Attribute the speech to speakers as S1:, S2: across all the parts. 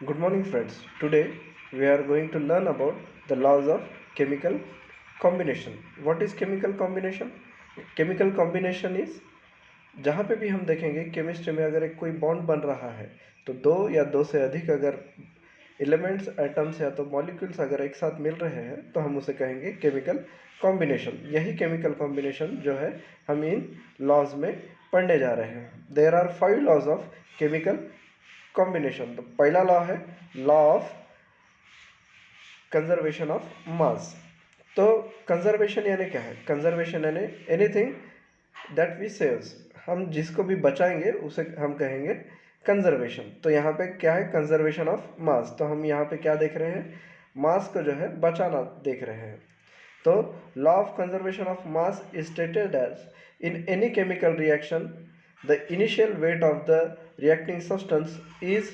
S1: Good morning, friends. Today we are going to learn about the laws of chemical combination. What is chemical combination? Chemical combination is जहाँ पे भी हम देखेंगे chemistry में अगर एक कोई बॉन्ड बन रहा है तो दो या दो से अधिक अगर एलिमेंट्स एटम्स या तो मॉलिक्यूल्स अगर एक साथ मिल रहे हैं तो हम उसे कहेंगे केमिकल कॉम्बिनेशन। यही केमिकल कॉम्बिनेशन जो है हम इन लॉज में पढ़ने जा रहे हैं। There are 5 laws of chemical combination. तो पहला लॉ है law of conservation of mass. तो कंजर्वेशन यानी क्या है? कंजर्वेशन यानी एनीथिंग दैट वी सेव्स, हम जिसको भी बचाएंगे उसे हम कहेंगे कंजर्वेशन। तो यहाँ पे क्या है? Conservation of mass. तो हम यहाँ पे क्या देख रहे हैं? मास को जो है बचाना देख रहे हैं। तो law of conservation of mass is stated as in any chemical reaction the initial weight of the reacting substance is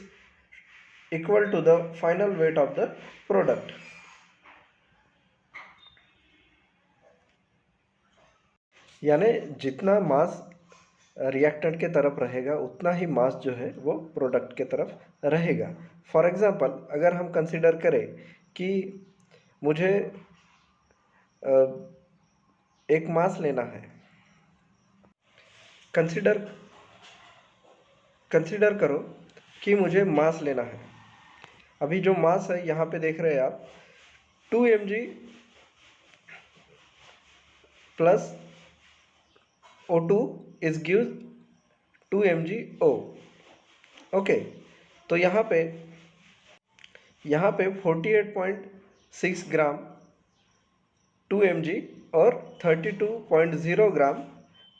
S1: equal to the final weight of the product। यानी जितना मास रिएक्टेंट के तरफ रहेगा उतना ही मास जो है वो प्रोडक्ट के तरफ रहेगा। फॉर एग्जांपल अगर हम कंसीडर करें कि मुझे एक मास लेना है, कंसीडर करो कि मुझे मास लेना है। अभी जो मास है यहाँ पे देख रहे हैं आप 2 mg plus O2 is gives 2 mg O। Okay, तो यहाँ पे 48.6 ग्राम 2 mg और 32.0 ग्राम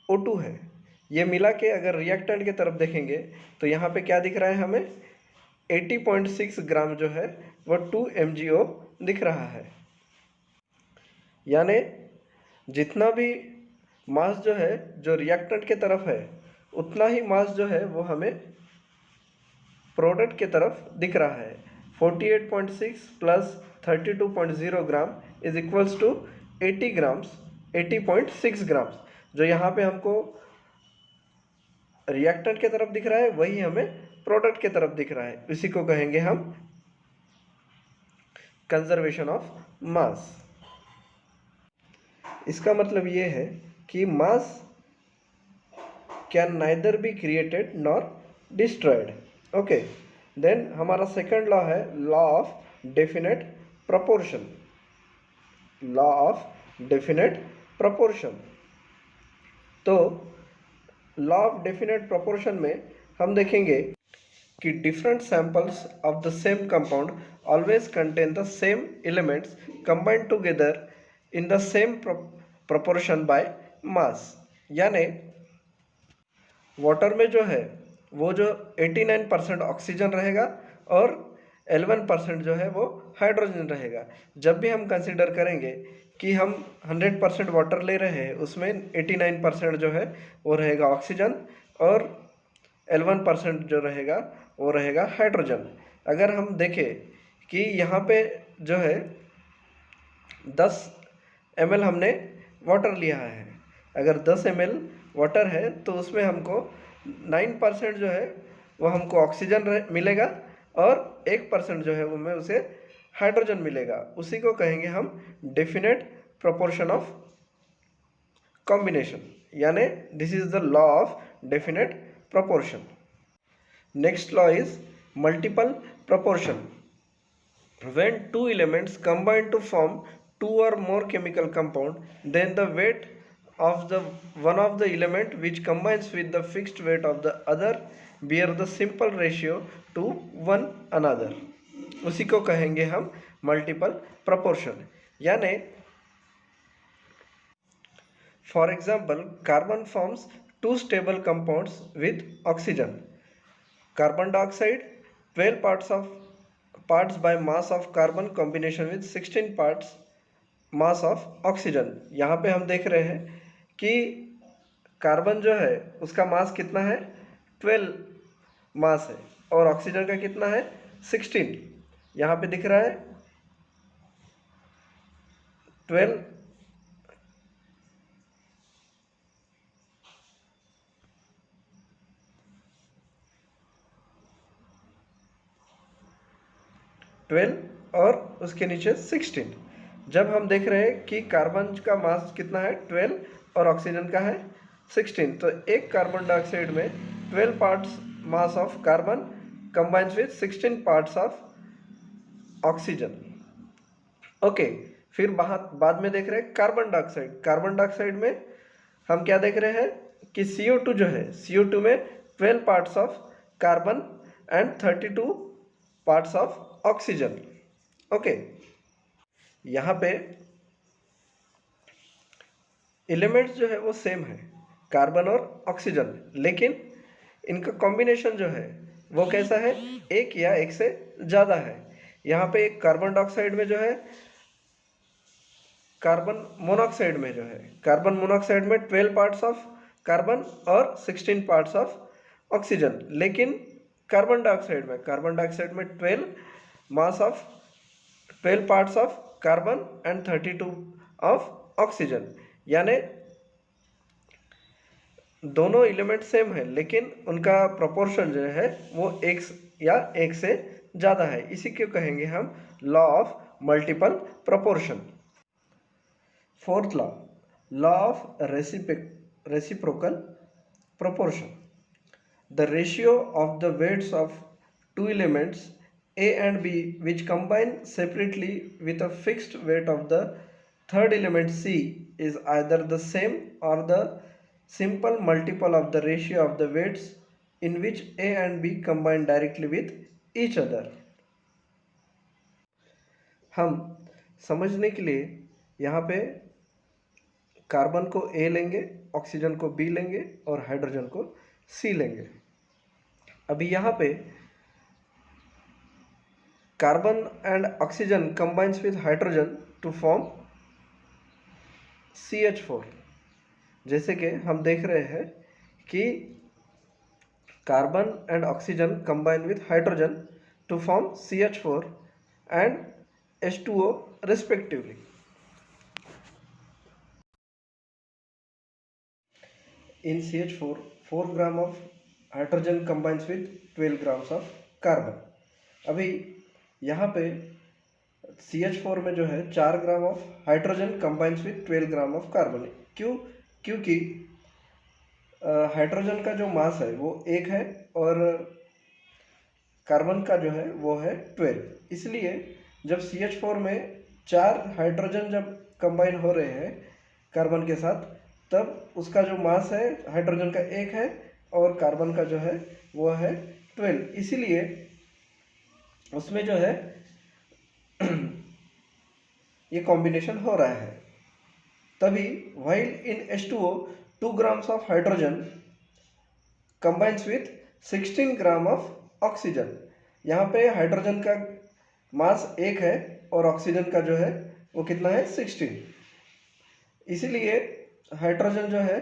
S1: O2 है। ये मिला के अगर रिएक्टेंट की तरफ देखेंगे तो यहाँ पे क्या दिख रहा है हमें? 80.6 ग्राम जो है वो 2 mgO दिख रहा है। यानी जितना भी मास जो है जो रिएक्टेंट के तरफ है उतना ही मास जो है वो हमें प्रोडक्ट के तरफ दिख रहा है। 48.6 plus 32.0 gram is equals to 80 grams, 80.6 grams. जो यहाँ पे हमको रिएक्टेंट के तरफ दिख रहा है वही हमें प्रोडक्ट के तरफ दिख रहा है। इसी को कहेंगे हम कंजर्वेशन ऑफ मास। इसका मतलब ये है कि mass can neither be created nor destroyed. Okay, then हमारा सेकंड लॉ है law of definite proportion. Law of definite proportion. तो लॉ ऑफ डेफिनेट प्रोपोर्शन में हम देखेंगे कि different samples of the same compound always contain the same elements combined together in the same proportion by mass. यानी water में जो है वो जो 89% ऑक्सीजन रहेगा और 11% जो है वो हाइड्रोजन रहेगा। जब भी हम कंसीडर करेंगे कि हम 100% वाटर ले रहे हैं उसमें 89% जो है वो रहेगा ऑक्सीजन और 11% जो रहेगा वो रहेगा हाइड्रोजन। अगर हम देखें कि यहाँ पे जो है 10 ml हमने वाटर लिया है, अगर 10 ml वाटर है तो उसमें हमको 9% जो है वो हमको ऑक्सीजन मिलेगा और 1% जो है वो में उसे हाइड्रोजन मिलेगा। उसी को कहेंगे हम डेफिनेट प्रोपोर्शन ऑफ कॉम्बिनेशन। यानी this is the law of definite proportion. Next law is multiple proportion. When two elements combine to form two or more chemical compound, then the weight of the one of the element which combines with the fixed weight of the other bear the simple ratio to one another। उसी को कहेंगे हम multiple proportion. यानी for example carbon forms two stable compounds with oxygen. Carbon dioxide 12 parts by mass of carbon combination with 16 parts mass of oxygen। यहाँ पे हम देख रहे हैं कि कार्बन जो है उसका मास कितना है? 12 मास है और ऑक्सीजन का कितना है? 16। यहाँ पे दिख रहा है 12। 12 और उसके नीचे 16। जब हम देख रहे हैं कि कार्बन का मास कितना है 12 और ऑक्सीजन का है 16, तो एक कार्बन डाइऑक्साइड में 12 parts mass of carbon combines with 16 parts of oxygen. Okay, फिर बाद में देख रहे हैं कार्बन डाइऑक्साइड। कार्बन डाइऑक्साइड में हम क्या देख रहे हैं कि CO2 जो है, CO2 में 12 parts of carbon and 32 parts of oxygen. Okay, यहाँ पे एलिमेंट्स जो है वो सेम है, कार्बन और ऑक्सीजन, लेकिन इनका कॉम्बिनेशन जो है वो कैसा है, एक या एक से ज़्यादा है। यहाँ पे एक कार्बन डाइऑक्साइड में जो है, कार्बन मोनोऑक्साइड में जो है, कार्बन मोनोऑक्साइड में 12 पार्ट्स ऑफ कार्बन और 16 पार्ट्स ऑफ ऑक्सीजन, लेकिन कार्बन डाइऑक्साइड में 12 parts of carbon and 32 of oxygen, यानी दोनों एलिमेंट सेम है लेकिन उनका प्रोपोर्शन जो है वो एक या एक से ज़्यादा है। इसी को कहेंगे हम law of multiple proportion. Fourth law of reciprocal proportion. The ratio of the weights of two elements A and B which combine separately with a fixed weight of the third element C is either the same or the simple multiple of the ratio of the weights in which A and B combine directly with each other। हम समझने के लिए यहाँ पे carbon को A लेंगे, oxygen को B लेंगे और हाइड्रोजन को C लेंगे। अभी यहाँ पे carbon and oxygen combines with hydrogen to form CH4। जैसे कि हम देख रहे हैं कि carbon and oxygen combine with hydrogen to form CH4 and H2O respectively। In CH4, 4 gram of hydrogen combines with 12 grams of carbon. अभी यहाँ पे CH4 में जो है 4 gram of hydrogen combines with 12 gram of carbon. क्योंकि hydrogen का जो मास है वो 1 है और कार्बन का जो है वो है 12। इसलिए जब CH4 में 4 हाइड्रोजन जब कंबाइन हो रहे हैं कार्बन के साथ, तब उसका जो मास है हाइड्रोजन का 1 है और कार्बन का जो है वो है 12। इसीलिए उसमें जो है ये कॉम्बिनेशन हो रहा है। तभी while in H2O 2 grams of hydrogen combines with 16 gram of oxygen. यहाँ पे हाइड्रोजन का मास 1 है और ऑक्सीजन का जो है वो कितना है 16। इसीलिए हाइड्रोजन जो है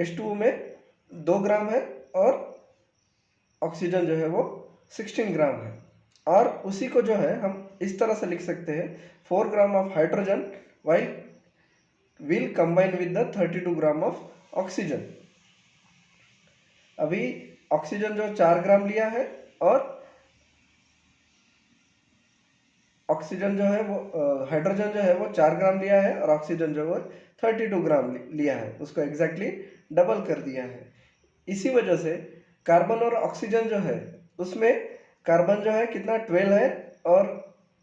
S1: H2O में 2 ग्राम है और ऑक्सीजन जो है वो 16 ग्राम है। और उसी को जो है हम इस तरह से लिख सकते हैं 4 gram of hydrogen will combine with the 32 gram of oxygen. अभी ऑक्सीजन जो 4 ग्राम लिया है और ऑक्सीजन जो है वो हाइड्रोजन जो है वो 4 ग्राम लिया है और ऑक्सीजन जो है 32 ग्राम लिया है, उसको एग्जैक्टली डबल कर दिया है। इसी वजह से कार्बन और ऑक्सीजन जो है उसमें कार्बन जो है कितना 12 है और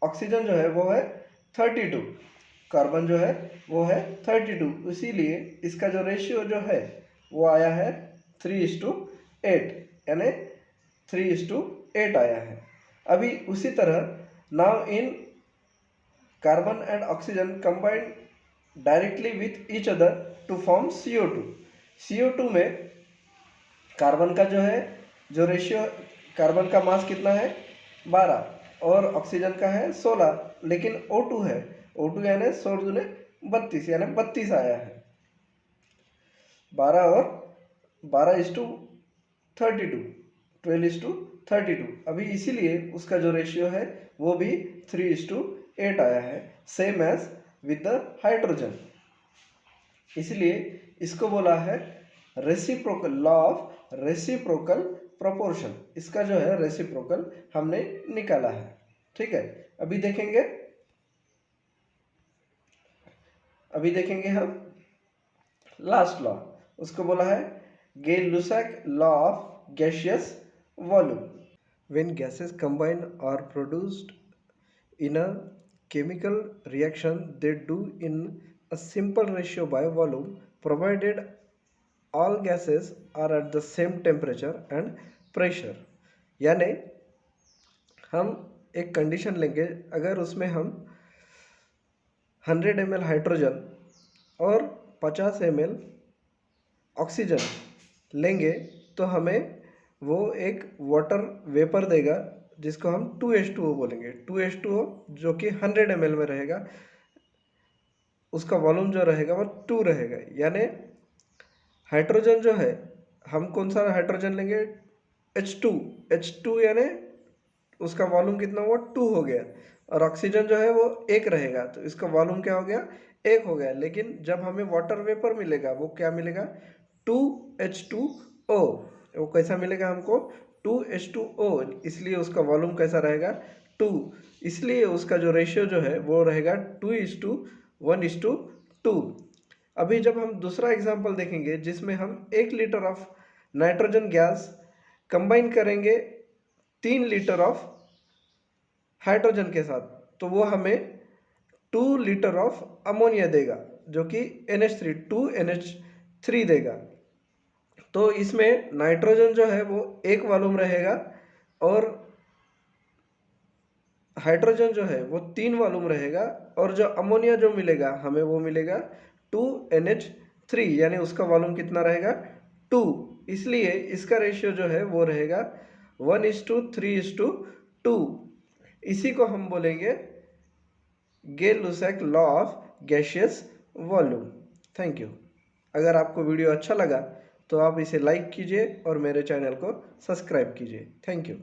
S1: ऑक्सीजन जो है वो है 32। कार्बन जो है वो है 32, इसीलिए इसका जो रेशियो जो है वो आया है 3:8, यानी 3:8 आया है। अभी उसी तरह now in carbon and oxygen combined directly with each other to form CO2। CO2 में कार्बन का जो है जो रेशियो, कार्बन का मास कितना है 12 और ऑक्सीजन का है 16, लेकिन O2 है, O2 यानी 16 दूने 32 यानी 32 आया है। 12 और 12:32, 12:32। अभी इसीलिए उसका जो रेशियो है वो भी 3:8 आया है, same as with the hydrogen. इसलिए इसको बोला है reciprocal, law of reciprocal proportion. इसका जो है रेसिप्रोकल हमने निकाला है। ठीक है, अभी देखेंगे हम लास्ट लॉ, उसको बोला है Gay Lussac law of gaseous volume. When gases combine और produced in a chemical reaction they do in a simple ratio by volume provided all gases are at the same temperature and pressure। यानी हम एक condition लेंगे, अगर उसमें हम 100 ml hydrogen और 50 ml oxygen लेंगे तो हमें वो एक वाटर वेपर देगा जिसको हम 2H2O बोलेंगे। 2H2O जो कि 100 ml में रहेगा, उसका वॉल्यूम जो रहेगा वो 2 रहेगा। यानी हाइड्रोजन जो है, हम कौन सा हाइड्रोजन लेंगे, H2 यानी उसका वॉल्यूम कितना हुआ, 2 हो गया। और ऑक्सीजन जो है वो 1 रहेगा, तो इसका वॉल्यूम क्या हो गया, 1 हो गया। लेकिन जब हमें वाटर वेपर मिलेगा वो क्या मिलेगा, 2H2O। वो कैसा मिलेगा हमको, 2H2O, इसलिए उसका वॉल्यूम कैसा रहेगा, 2। इसलिए उसका जो रेशियो जो है वो रहेगा 2:1:2। अभी जब हम दूसरा एग्जांपल देखेंगे जिसमें हम 1 litre of nitrogen gas combine करेंगे 3 लीटर ऑफ हाइड्रोजन के साथ, तो वो हमें 2 लीटर ऑफ अमोनिया देगा जो कि NH3 2NH3 देगा। तो इसमें नाइट्रोजन जो है वो 1 वॉल्यूम रहेगा और हाइड्रोजन जो है वो 3 वॉल्यूम रहेगा, और जो अमोनिया जो मिलेगा हमें वो मिलेगा 2NH3, यानी उसका वॉल्यूम कितना रहेगा, 2। इसलिए इसका रेशियो जो है वो रहेगा 1:3:2। इसी को हम बोलेंगे Gay Lussac law of gaseous volume. Thank you. अगर आपको वीडियो अच्छा लगा तो आप इसे लाइक कीजिए और मेरे चैनल को सब्सक्राइब कीजिए। Thank you.